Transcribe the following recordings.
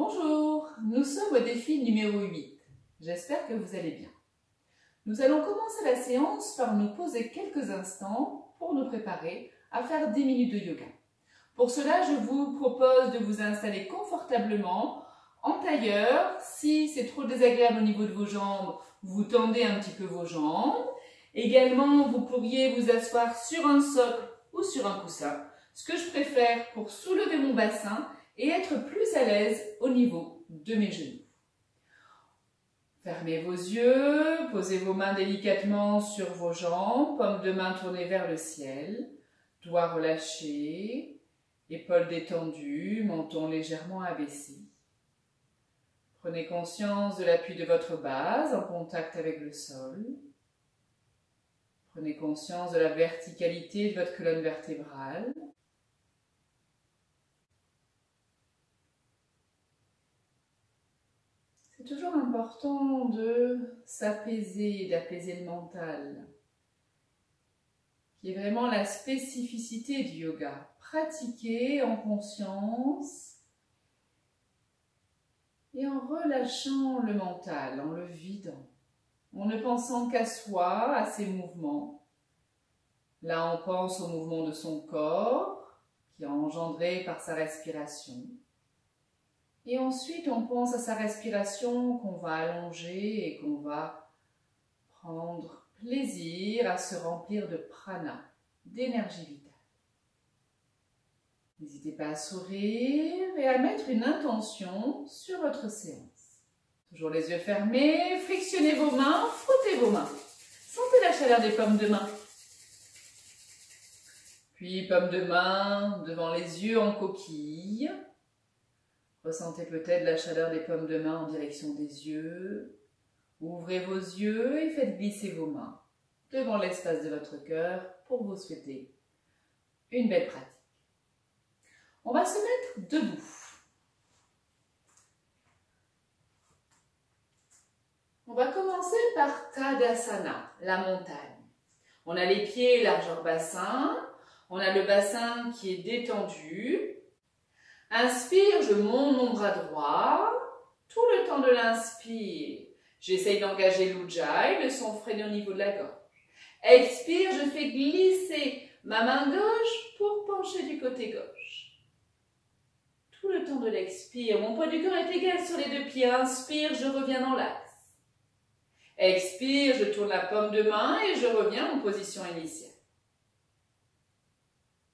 Bonjour, nous sommes au défi numéro 8. J'espère que vous allez bien. Nous allons commencer la séance par nous poser quelques instants pour nous préparer à faire 10 minutes de yoga. Pour cela, je vous propose de vous installer confortablement en tailleur. Si c'est trop désagréable au niveau de vos jambes, vous tendez un petit peu vos jambes. Également, vous pourriez vous asseoir sur un socle ou sur un coussin. Ce que je préfère pour soulever mon bassin et être plus à l'aise au niveau de mes genoux. Fermez vos yeux, posez vos mains délicatement sur vos jambes, paumes de main tournées vers le ciel, doigts relâchés, épaules détendues, menton légèrement abaissé. Prenez conscience de l'appui de votre base en contact avec le sol. Prenez conscience de la verticalité de votre colonne vertébrale. C'est toujours important de s'apaiser, d'apaiser le mental, qui est vraiment la spécificité du yoga. Pratiquer en conscience et en relâchant le mental, en le vidant, en ne pensant qu'à soi, à ses mouvements. Là, on pense au mouvement de son corps, qui est engendré par sa respiration. Et ensuite, on pense à sa respiration qu'on va allonger et qu'on va prendre plaisir à se remplir de prana, d'énergie vitale. N'hésitez pas à sourire et à mettre une intention sur votre séance. Toujours les yeux fermés, frictionnez vos mains, frottez vos mains. Sentez la chaleur des paumes de main. Puis paumes de main devant les yeux en coquille. Ressentez peut-être la chaleur des paumes de main en direction des yeux. Ouvrez vos yeux et faites glisser vos mains devant l'espace de votre cœur pour vous souhaiter une belle pratique. On va se mettre debout. On va commencer par Tadasana, la montagne. On a les pieds largeur bassin, on a le bassin qui est détendu. Inspire, je monte mon bras droit. Tout le temps de l'inspire, j'essaye d'engager l'Ujjayi, le son freiné au niveau de la gorge. Expire, je fais glisser ma main gauche pour pencher du côté gauche. Tout le temps de l'expire, mon poids du corps est égal sur les deux pieds. Inspire, je reviens dans l'axe. Expire, je tourne la paume de main et je reviens en position initiale.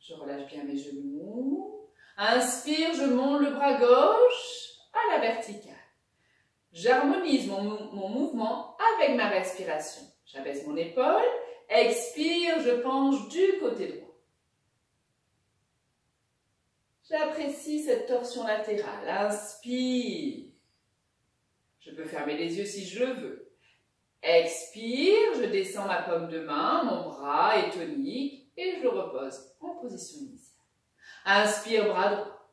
Je relâche bien mes genoux. Inspire, je monte le bras gauche à la verticale. J'harmonise mon mouvement avec ma respiration. J'abaisse mon épaule. Expire, je penche du côté droit. J'apprécie cette torsion latérale. Inspire. Je peux fermer les yeux si je le veux. Expire, je descends ma paume de main, mon bras est tonique et je le repose en position initiale. Inspire, bras droit.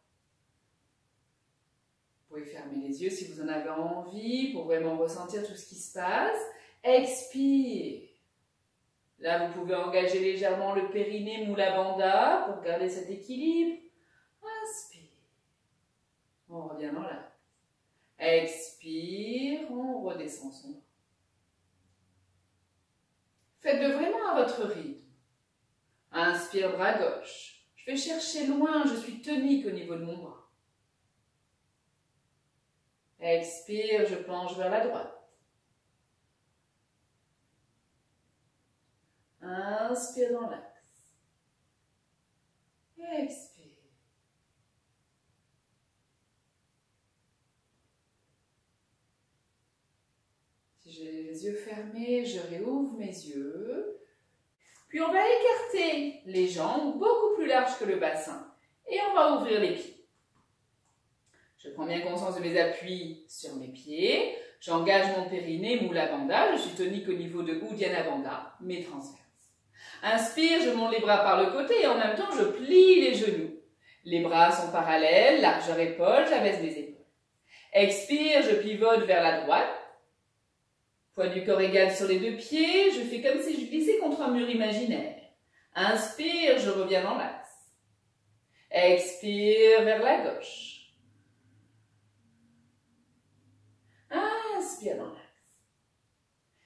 Vous pouvez fermer les yeux si vous en avez envie pour vraiment ressentir tout ce qui se passe. Expire. Là, vous pouvez engager légèrement le périnée Mula Bandha pour garder cet équilibre. Inspire. On revient dans l'axe. Expire, on redescend son bras. Faites-le vraiment à votre rythme. Inspire, bras gauche. Je vais chercher loin, je suis tonique au niveau de mon bras. Expire, je penche vers la droite. Inspire dans l'axe. Expire. Si j'ai les yeux fermés, je réouvre mes yeux. Puis on va écarter les jambes beaucoup plus larges que le bassin et on va ouvrir les pieds. Je prends bien conscience de mes appuis sur mes pieds. J'engage mon périnée Mula Bandha. Je suis tonique au niveau de Uddiyana Bandha, mes transverses. Inspire, je monte les bras par le côté et en même temps je plie les genoux. Les bras sont parallèles, largeur épaule, j'abaisse les épaules. Expire, je pivote vers la droite. Poids du corps égal sur les deux pieds, je fais comme si je glissais contre un mur imaginaire. Inspire, je reviens dans l'axe. Expire vers la gauche. Inspire dans l'axe.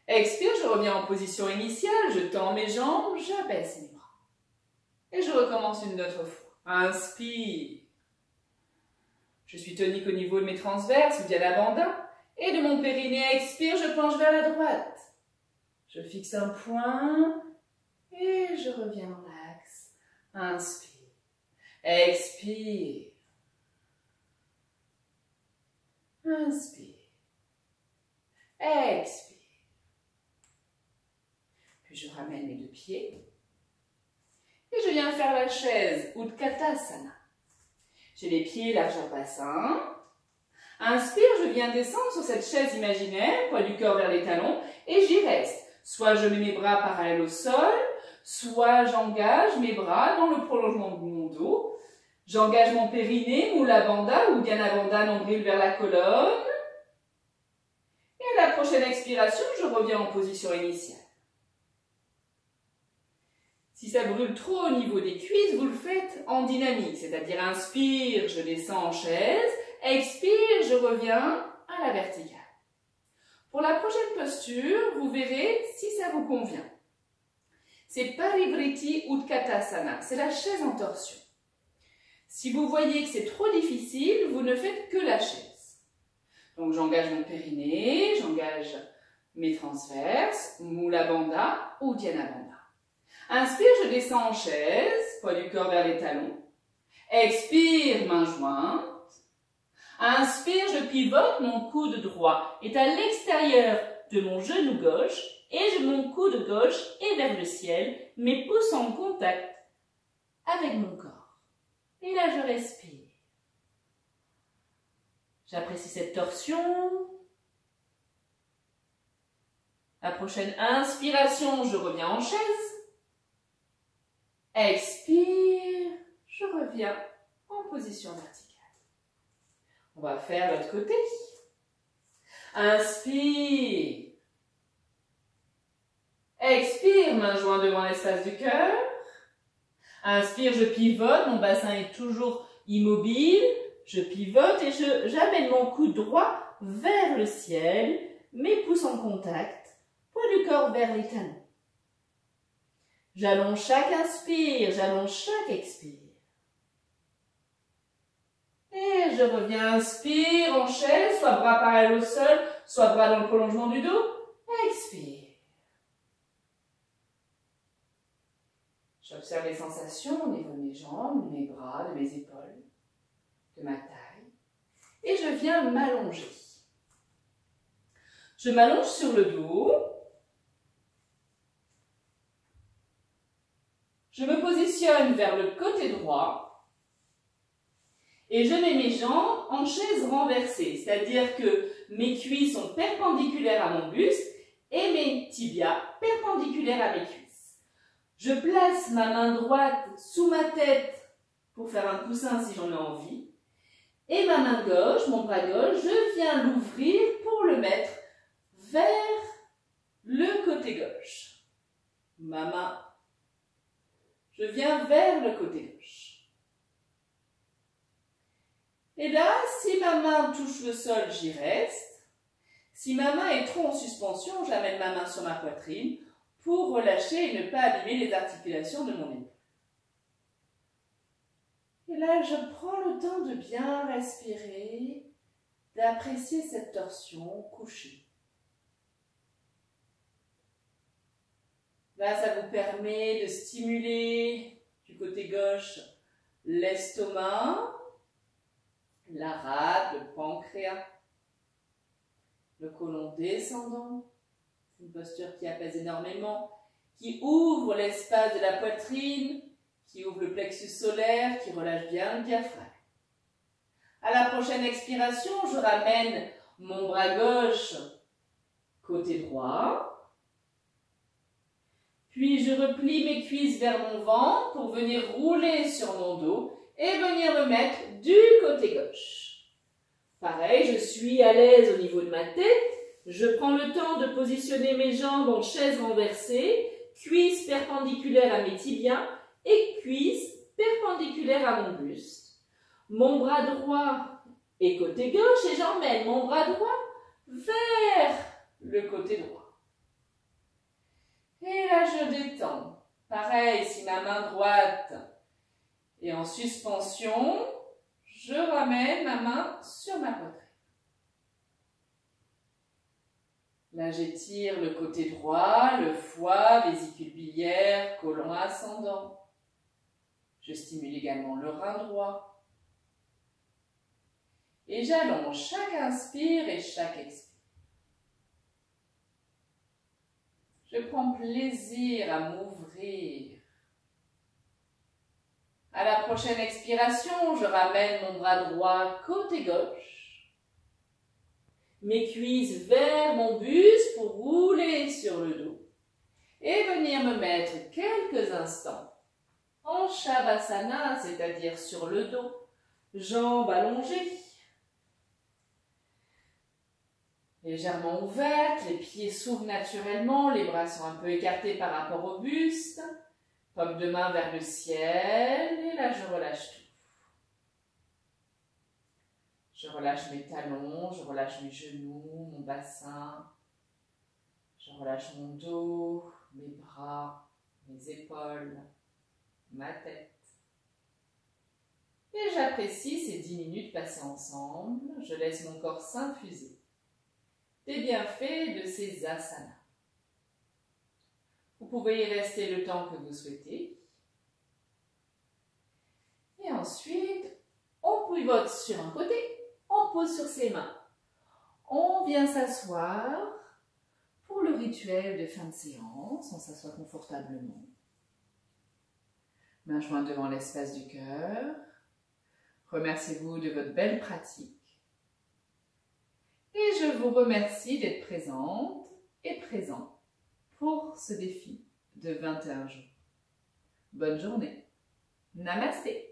Expire, je reviens en position initiale, je tends mes jambes, j'abaisse mes bras. Et je recommence une autre fois. Inspire. Je suis tonique au niveau de mes transverses ou Dhyana Bandha. Et de mon périnée, expire, je penche vers la droite. Je fixe un point et je reviens dans l'axe. Inspire. Expire. Inspire. Expire. Puis je ramène mes deux pieds. Et je viens faire la chaise Utkatasana. J'ai les pieds largeur bassin. Inspire, je viens descendre sur cette chaise imaginaire, poids du corps vers les talons, et j'y reste. Soit je mets mes bras parallèles au sol, soit j'engage mes bras dans le prolongement de mon dos. J'engage mon périnée, Mula Bandha ou Dhyana Bandha, nombril vers la colonne. Et à la prochaine expiration, je reviens en position initiale. Si ça brûle trop au niveau des cuisses, vous le faites en dynamique, c'est-à-dire inspire, je descends en chaise, expire, je reviens à la verticale. Pour la prochaine posture, vous verrez si ça vous convient. C'est Parivriti Utkatasana, c'est la chaise en torsion. Si vous voyez que c'est trop difficile, vous ne faites que la chaise. Donc j'engage mon périnée, j'engage mes transverses, Mula Bandha ou Dhyana Bandha. Inspire, je descends en chaise, poids du corps vers les talons. Expire, main jointe. Inspire, je pivote, mon coude droit est à l'extérieur de mon genou gauche et mon coude gauche est vers le ciel, mes pouces en contact avec mon corps. Et là, je respire. J'apprécie cette torsion. La prochaine inspiration, je reviens en chaise. Expire, je reviens en position verticale. On va faire l'autre côté. Inspire. Expire, main jointe devant l'espace du cœur. Inspire, je pivote, mon bassin est toujours immobile. Je pivote et j'amène mon coude droit vers le ciel, mes pouces en contact, poids du corps vers les talons. J'allonge chaque inspire, j'allonge chaque expire. Et je reviens, inspire en chaise, soit bras parallèles au sol, soit bras dans le prolongement du dos. Expire. J'observe les sensations au niveau de mes jambes, de mes bras, de mes épaules, de ma taille. Et je viens m'allonger. Je m'allonge sur le dos. Je me positionne vers le côté droit et je mets mes jambes en chaise renversée, c'est-à-dire que mes cuisses sont perpendiculaires à mon buste et mes tibias perpendiculaires à mes cuisses. Je place ma main droite sous ma tête pour faire un coussin si j'en ai envie et ma main gauche, mon bras gauche, je viens l'ouvrir pour le mettre vers le côté gauche. Ma main, je viens vers le côté gauche. Et là, si ma main touche le sol, j'y reste. Si ma main est trop en suspension, j'amène ma main sur ma poitrine pour relâcher et ne pas abîmer les articulations de mon épaule. Et là, je prends le temps de bien respirer, d'apprécier cette torsion couchée. Là, ça vous permet de stimuler du côté gauche l'estomac, la rate, le pancréas, le côlon descendant. C'est une posture qui apaise énormément, qui ouvre l'espace de la poitrine, qui ouvre le plexus solaire, qui relâche bien le diaphragme. À la prochaine expiration, je ramène mon bras gauche côté droit. Puis je replie mes cuisses vers mon ventre pour venir rouler sur mon dos et venir me mettre du côté gauche. Pareil, je suis à l'aise au niveau de ma tête. Je prends le temps de positionner mes jambes en chaise renversée, cuisses perpendiculaires à mes tibias et cuisses perpendiculaires à mon buste. Mon bras droit est côté gauche et j'emmène mon bras droit vers le côté droit. Et là, je détends. Pareil, si ma main droite est en suspension, je ramène ma main sur ma poitrine. Là, j'étire le côté droit, le foie, vésicule biliaire, côlon ascendant. Je stimule également le rein droit. Et j'allonge chaque inspire et chaque expire. Je prends plaisir à m'ouvrir. À la prochaine expiration, je ramène mon bras droit côté gauche. Mes cuisses vers mon buste pour rouler sur le dos. Et venir me mettre quelques instants en Shavasana, c'est-à-dire sur le dos, jambes allongées. Légèrement ouvertes, les pieds s'ouvrent naturellement, les bras sont un peu écartés par rapport au buste. Paume de main vers le ciel, et là je relâche tout. Je relâche mes talons, je relâche mes genoux, mon bassin. Je relâche mon dos, mes bras, mes épaules, ma tête. Et j'apprécie ces 10 minutes passées ensemble. Je laisse mon corps s'infuser des bienfaits de ces asanas. Vous pouvez y rester le temps que vous souhaitez. Et ensuite, on pivote sur un côté, on pose sur ses mains. On vient s'asseoir pour le rituel de fin de séance. On s'assoit confortablement. Mains jointes devant l'espace du cœur. Remerciez-vous de votre belle pratique. Et je vous remercie d'être présente et présent pour ce défi de 21 jours. Bonne journée. Namasté.